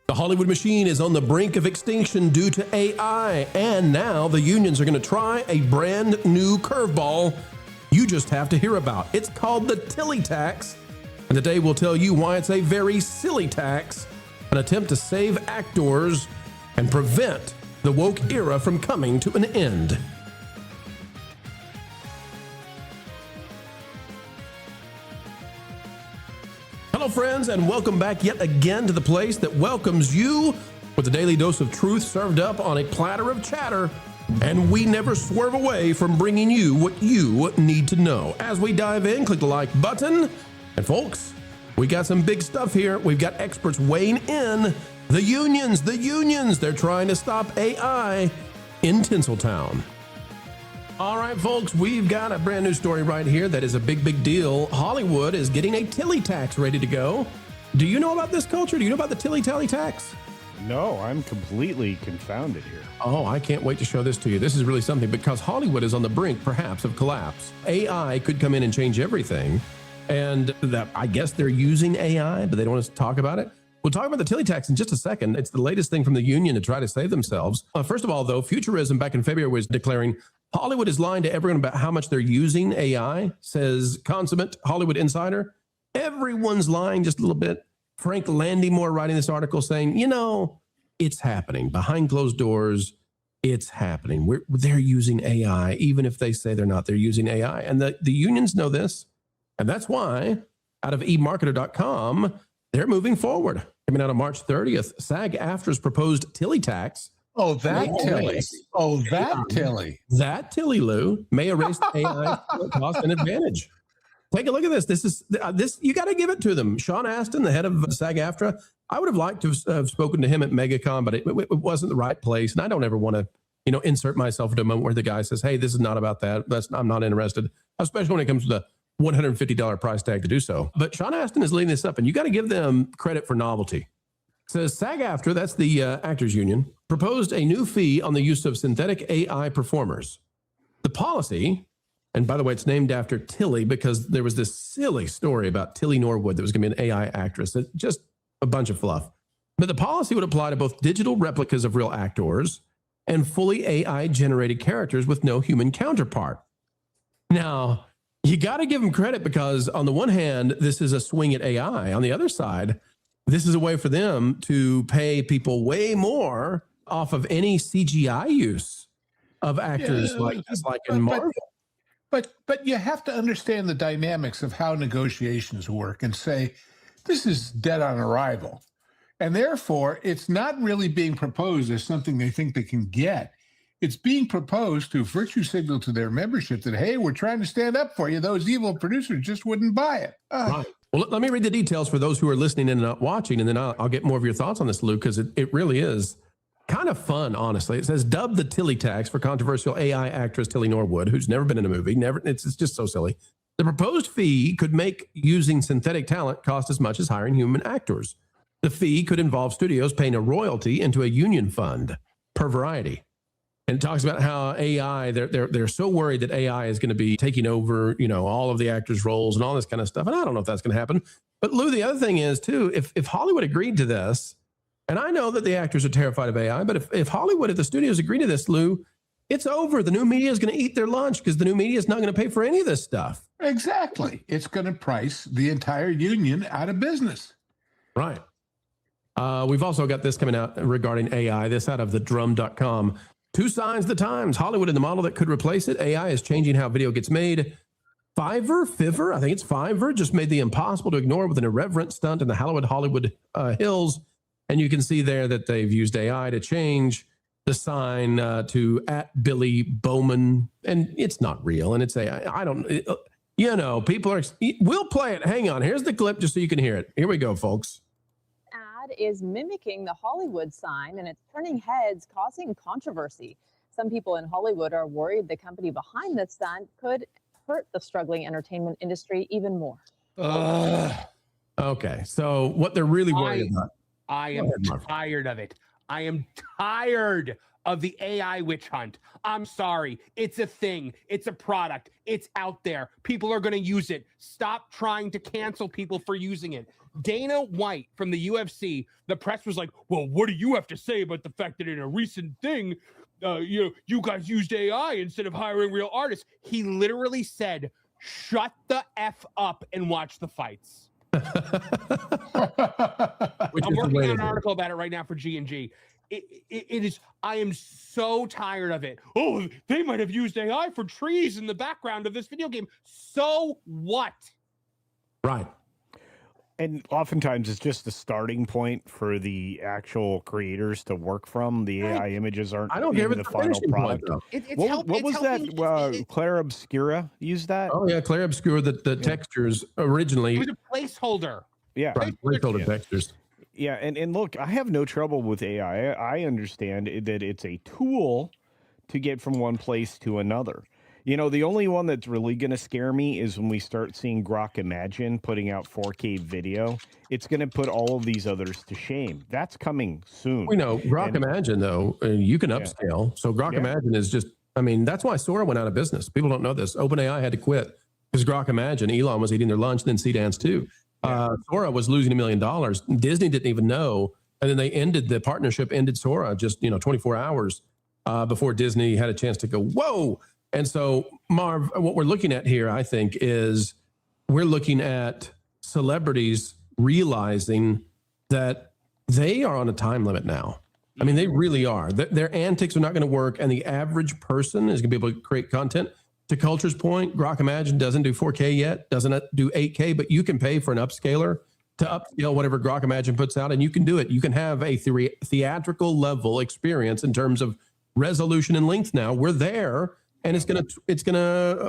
The Hollywood machine is on the brink of extinction due to AI, and now the unions are going to try a brand new curveball you just have to hear about. It's called the Tilly tax, and today we'll tell you why it's a very silly tax, an attempt to save actors and prevent the woke era from coming to an end. Hello, friends, and welcome back yet again to the place that welcomes you with a daily dose of truth served up on a platter of chatter. And we never swerve away from bringing you what you need to know. As we dive in, click the like button. And folks, we got some big stuff here. We've got experts weighing in. The unions, they're trying to stop AI in Tinseltown. All right, folks, we've got a brand new story right here that is a big deal. Hollywood is getting a Tilly tax ready to go. Do you know about this culture? Do you know about the Tilly tax? No, I'm completely confounded here. Oh, I can't wait to show this to you. This is really something because Hollywood is on the brink, perhaps, of collapse. AI could come in and change everything. And that I guess they're using AI, but they don't want us to talk about it. We'll talk about the Tilly tax in just a second. It's the latest thing from the union to try to save themselves. First of all, though, Futurism back in February was declaring Hollywood is lying to everyone about how much they're using AI, says consummate Hollywood insider. Everyone's lying just a little bit. Frank Landymore writing this article saying, you know, it's happening behind closed doors. It's happening. They're using AI, even if they say they're not, they're using AI. And the unions know this. And that's why out of eMarketer.com, they're moving forward. Coming out on March 30th, SAG-AFTRA's proposed Tilly tax. Oh, that Tilly. Oh, that Tilly. That Tilly, Lou, may erase the AI cost and advantage. Take a look at this. This you got to give it to them. Sean Astin, the head of SAG-AFTRA, I would have liked to have spoken to him at MegaCon, but it wasn't the right place. And I don't ever want to, insert myself into a moment where the guy says, hey, this is not about that. I'm not interested, especially when it comes to the $150 price tag to do so. But Sean Astin is leading this up, and you got to give them credit for novelty. It says SAG-AFTRA, that's the actors union, proposed a new fee on the use of synthetic AI performers. The policy, and by the way, it's named after Tilly because there was this silly story about Tilly Norwood that was going to be an AI actress. It's just a bunch of fluff. But the policy would apply to both digital replicas of real actors and fully AI-generated characters with no human counterpart. Now, you got to give them credit because on the one hand, this is a swing at AI. On the other side, this is a way for them to pay people way more off of any CGI use of actors like in Marvel. But you have to understand the dynamics of how negotiations work and say, this is dead on arrival. And therefore, it's not really being proposed as something they think they can get. It's being proposed to virtue signal to their membership that, hey, we're trying to stand up for you. Those evil producers just wouldn't buy it. Right. Well, let me read the details for those who are listening and not watching, and then I'll get more of your thoughts on this, Lou, because it really is kind of fun, honestly. It says, dub the Tilly tax for controversial AI actress Tilly Norwood, who's never been in a movie. It's just so silly. The proposed fee could make using synthetic talent cost as much as hiring human actors. The fee could involve studios paying a royalty into a union fund per variety. And it talks about how AI, they're so worried that AI is going to be taking over, all of the actors' roles and all this kind of stuff. And I don't know if that's going to happen. But Lou, the other thing is too, if Hollywood agreed to this, and I know that the actors are terrified of AI, but if the studios agree to this, Lou, it's over. The new media is going to eat their lunch because the new media is not going to pay for any of this stuff. Exactly. It's going to price the entire union out of business. Right. We've also got this coming out regarding AI, this out of thedrum.com. 2 signs of the times. Hollywood and the model that could replace it. AI is changing how video gets made. Fiverr, I think it's Fiverr, just made the impossible to ignore with an irreverent stunt in the Hollywood Hills. And you can see there that they've used AI to change the sign to @Billy Bowman. And it's not real. And it's AI. I don't, people are, we'll play it. Hang on. Here's the clip just so you can hear it. Here we go, folks. Is mimicking the Hollywood sign, and it's turning heads, causing controversy. Some people in Hollywood are worried the company behind this stunt could hurt the struggling entertainment industry even more. Okay, so what they're really worried about. I am tired of it. I am tired of the AI witch hunt. I'm sorry. It's a thing. It's a product. It's out there. People are going to use it. Stop trying to cancel people for using it. Dana White from the UFC, the press was like, well, what do you have to say about the fact that in a recent thing, you guys used AI instead of hiring real artists? He literally said, shut the F up and watch the fights. I'm working on an article about it right now for G&G. It is, I am so tired of it. Oh, they might have used AI for trees in the background of this video game. So what? Right. And oftentimes it's just the starting point for the actual creators to work from. The AI images aren't I don't care even if the final product. What was that? Claire Obscura used that? Oh, yeah. Claire Obscura, the textures originally. It was a placeholder. Yeah. Right, placeholder textures. Yeah, and look, I have no trouble with AI. I understand that it's a tool to get from one place to another. You know, the only one that's really going to scare me is when we start seeing Grock Imagine putting out 4K video. It's going to put all of these others to shame. That's coming soon. We know Grock Imagine, though, you can upscale. So Grock Imagine is just, I mean, that's why Sora went out of business. People don't know this. OpenAI had to quit because Grock Imagine, Elon was eating their lunch, then Seedance too. Sora was losing $1 million. Disney didn't even know. And then they ended the partnership, ended Sora just, 24 hours before Disney had a chance to go, whoa. And so, Marv, what we're looking at here, I think, is we're looking at celebrities realizing that they are on a time limit now. I mean, they really are. Their antics are not going to work, and the average person is going to be able to create content. To Culture's point, Grock Imagine doesn't do 4K yet, doesn't do 8K, but you can pay for an upscaler to upscale whatever Grock Imagine puts out, and you can do it. You can have a theatrical level experience in terms of resolution and length now. We're there. And it's gonna.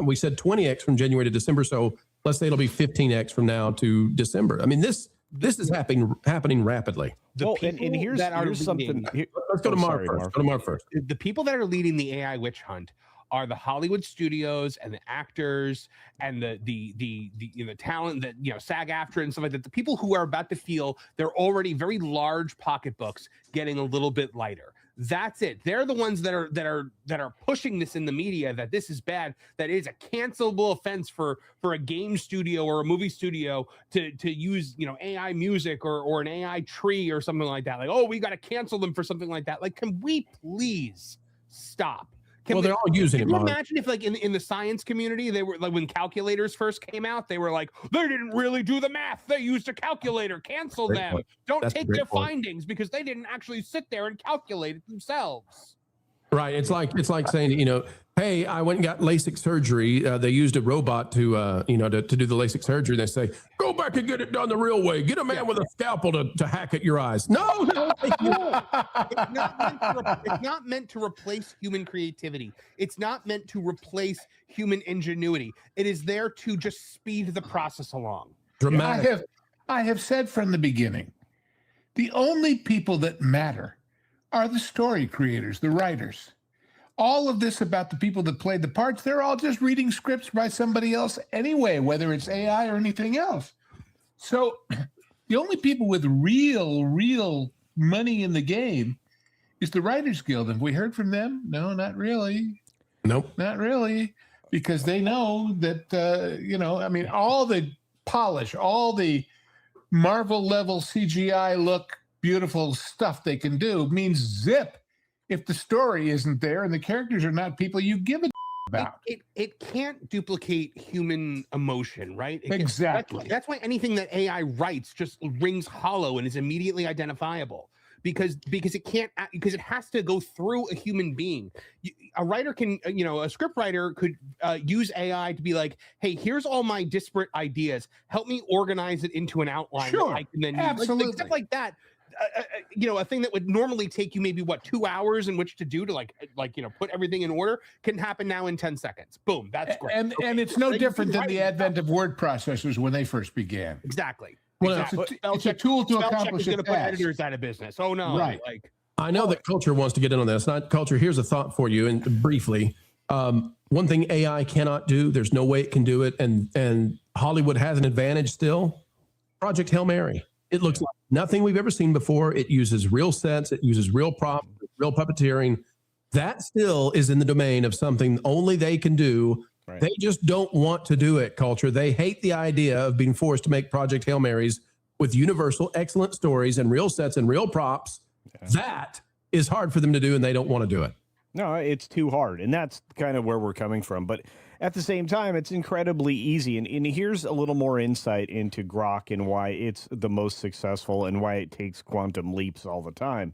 We said 20x from January to December, so let's say it'll be 15x from now to December. I mean, this is happening rapidly. And here's something. Let's go to Marv first. Go to Marv first. The people that are leading the AI witch hunt are the Hollywood studios and the actors and the talent that SAG-AFTRA and stuff like that. The people who are about to feel their already very large pocketbooks getting a little bit lighter. That's it. They're the ones that are pushing this in the media, that this is bad, that it is a cancelable offense for a game studio or a movie studio to use AI music or an AI tree or something like that. Like, oh, we got to cancel them for something like that. Like, can we please stop? They're all using it. Can you imagine if, like, in the science community, they were like, when calculators first came out, they were like, they didn't really do the math. They used a calculator. Cancel them. Don't take their findings because they didn't actually sit there and calculate it themselves. Right. It's like saying, hey, I went and got LASIK surgery. They used a robot to do the LASIK surgery. They say, go back and get it done the real way. Get a man with a scalpel to hack at your eyes. No. It's not meant to replace human creativity. It's not meant to replace human ingenuity. It is there to just speed the process along. Dramatic. I have said from the beginning, the only people that matter are the story creators, the writers. All of this about the people that played the parts, they're all just reading scripts by somebody else anyway, whether it's AI or anything else. So the only people with real money in the game is the Writers Guild. Have we heard from them? No, not really. Nope. Not really, because they know that, I mean, all the polish, all the Marvel level CGI look beautiful stuff they can do means zip if the story isn't there and the characters are not people you give a about. It can't duplicate human emotion, right? Exactly. That's why anything that AI writes just rings hollow and is immediately identifiable. Because it has to go through a human being. A writer can, a script writer could use AI to be like, hey, here's all my disparate ideas. Help me organize it into an outline. Sure, that I can then absolutely. stuff like that. A thing that would normally take you maybe 2 hours in which to do to put everything in order can happen now in 10 seconds. Boom, that's great. And it's no different than the advent of word processors when they first began. Exactly. Well, it's a tool to accomplish going to a put task. editors out of business. Oh no! Right. I know that Culture wants to get in on this. Not Culture. Here's a thought for you, and briefly, one thing AI cannot do. There's no way it can do it, and Hollywood has an advantage still. Project Hail Mary. It looks like nothing we've ever seen before. It uses real sets. It uses real props, real puppeteering. That still is in the domain of something only they can do. Right. They just don't want to do it, culture. They hate the idea of being forced to make Project Hail Marys with universal, excellent stories and real sets and real props. Yeah. That is hard for them to do, and they don't want to do it. No, it's too hard. And that's kind of where we're coming from. But at the same time, it's incredibly easy. And here's a little more insight into Grock and why it's the most successful and why it takes quantum leaps all the time.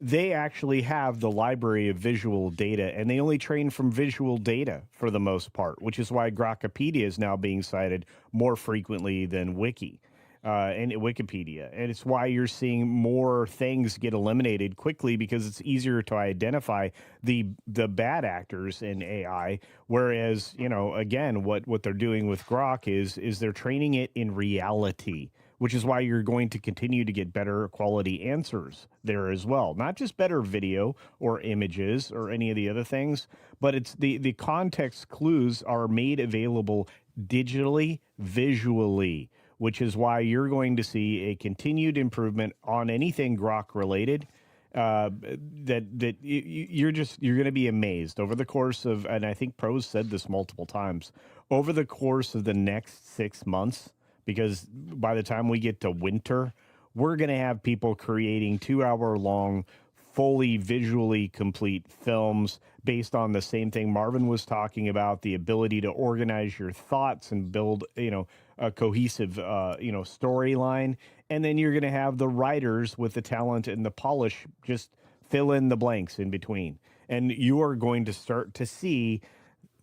They actually have the library of visual data, and they only train from visual data for the most part, which is why Grokkopedia is now being cited more frequently than Wiki. And Wikipedia. And it's why you're seeing more things get eliminated quickly, because it's easier to identify the bad actors in AI. Whereas, you know, again, what they're doing with Grock is they're training it in reality, which is why you're going to continue to get better quality answers there as well. Not just better video or images or any of the other things, but it's the context clues are made available digitally, visually, which is why you're going to see a continued improvement on anything Grock related. That you're going to be amazed over the course of, and I think Pros said this multiple times, over the course of the next 6 months, because by the time we get to winter, we're going to have people creating 2-hour-long, fully visually complete films based on the same thing Marvin was talking about, the ability to organize your thoughts and build, you know, a cohesive, you know, storyline. And then you're going to have the writers with the talent and the polish just fill in the blanks in between. And you are going to start to see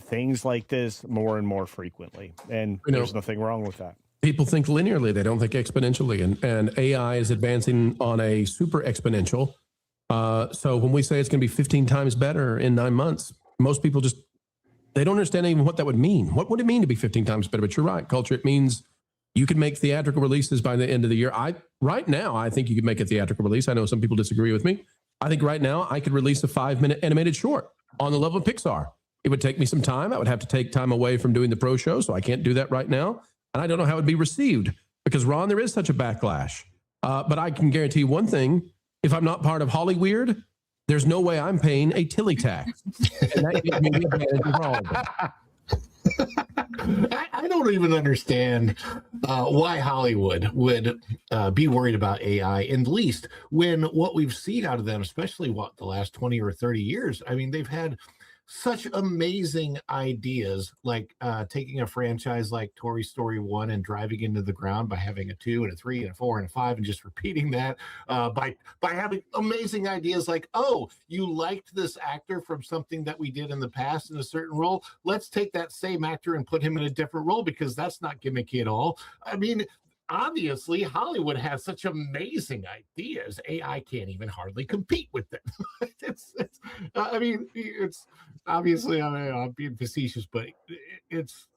things like this more and more frequently. And there's nothing wrong with that. People think linearly. They don't think exponentially. And AI is advancing on a super exponential. So when we say it's going to be 15 times better in 9 months, most people just, they don't understand even what that would mean. What would it mean to be 15 times better? But you're right, culture. It means you could make theatrical releases by the end of the year. Right now, I think you could make a theatrical release. I know some people disagree with me. I think right now I could release a 5-minute animated short on the level of Pixar. It would take me some time. I would have to take time away from doing the pro show, so I can't do that right now. And I don't know how it would be received because, Ron, there is such a backlash. But I can guarantee one thing. If I'm not part of Hollyweird, there's no way I'm paying a Tilly tax. And that gives me the advantage of all of it. I don't even understand why Hollywood would be worried about AI, in the least, when what we've seen out of them, especially the last 20 or 30 years, I mean, they've had such amazing ideas, like taking a franchise like Toy Story 1 and driving into the ground by having a 2 and a 3 and a 4 and a 5 and just repeating that, by having amazing ideas like, oh, you liked this actor from something that we did in the past in a certain role. Let's take that same actor and put him in a different role because that's not gimmicky at all. I mean, obviously, Hollywood has such amazing ideas. AI can't even hardly compete with them. I mean, it's obviously, I'm being facetious, but it's,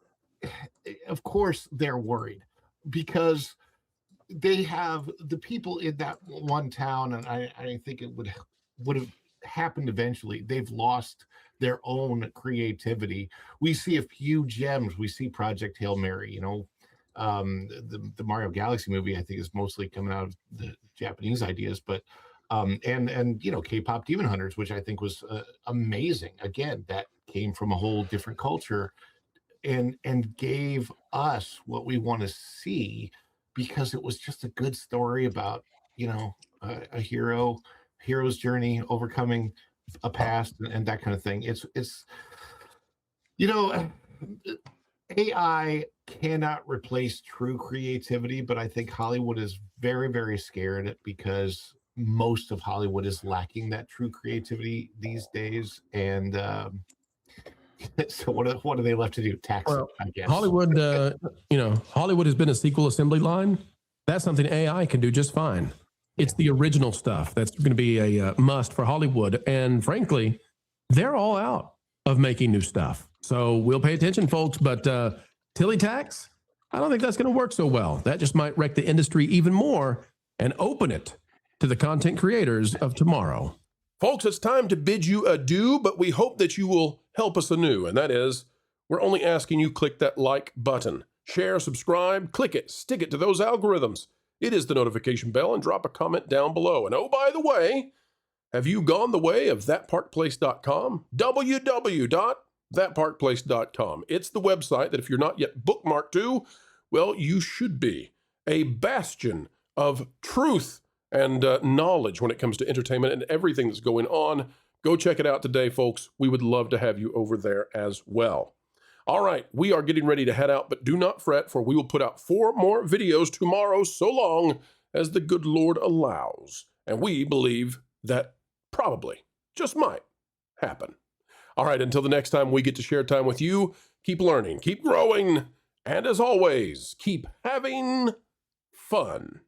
of course, they're worried because they have the people in that one town, and I think it would have happened eventually. They've lost their own creativity. We see a few gems. We see Project Hail Mary, you know. The Mario Galaxy movie, I think, is mostly coming out of the Japanese ideas, but and you know, K-pop Demon Hunters, which I think was amazing. Again, that came from a whole different culture and gave us what we want to see because it was just a good story about, you know, a hero's journey, overcoming a past and that kind of thing. It's you know, AI cannot replace true creativity, but I think Hollywood is very, very scared because most of Hollywood is lacking that true creativity these days. And so what are they left to do? Tax it, I guess. Hollywood, you know, Hollywood has been a sequel assembly line. That's something AI can do just fine. It's the original stuff that's going to be a must for Hollywood. And frankly, they're all out of making new stuff. So we'll pay attention, folks. But Tilly tax, I don't think that's going to work so well. That just might wreck the industry even more and open it to the content creators of tomorrow. Folks, it's time to bid you adieu, but we hope that you will help us anew. And that is, we're only asking you click that like button. Share, subscribe, click it, stick it to those algorithms. It is the notification bell and drop a comment down below. And oh, by the way, have you gone the way of thatparkplace.com? www.thatparkplace.com. It's the website that if you're not yet bookmarked to, well, you should be. A bastion of truth and knowledge when it comes to entertainment and everything that's going on. Go check it out today, folks. We would love to have you over there as well. All right, we are getting ready to head out, but do not fret, for we will put out 4 more videos tomorrow, so long as the good Lord allows. And we believe that probably, just might, happen. All right, until the next time we get to share time with you, keep learning, keep growing, and as always, keep having fun.